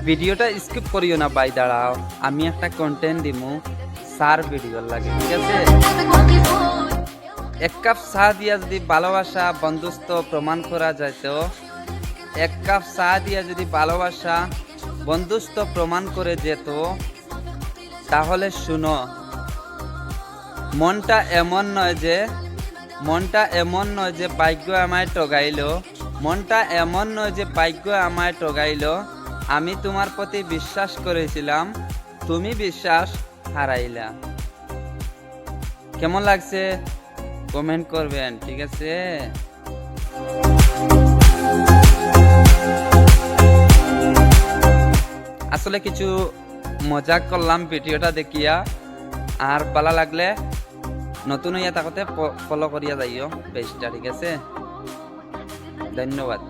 ভিডিওটা স্কিপ করিও না ভাই, দাঁড়াও, আমি একটা কন্টেন্ট দিমু সার ভিডিও লাগে, ঠিক আছে? এক কাপ চা দিয়া যদি ভালোবাসা বন্ধুত্ব প্রমাণ করা যাইত, এক কাপ চা দিয়া যদি ভালোবাসা বন্ধুত্ব প্রমাণ করে যেত, তাহলে শুনো, মনটা এমন নয় যে ভাগ্য আমায় ঠগাইল, মনটা এমন নয় যে ভাগ্য আমায় ঠগাইল। আমি তোমার প্রতি বিশ্বাস করেছিলাম, তুমি বিশ্বাস হারাইলা। কেমন লাগছে কমেন্ট করবেন, ঠিক আছে? আসলে কিছু মজা করলাম ভিডিওটা দেখিয়া, আর ভালো লাগলে নতুন হইয়া থাকতে ফলো করিয়া যাইও পেজটা, ঠিক আছে? ধন্যবাদ।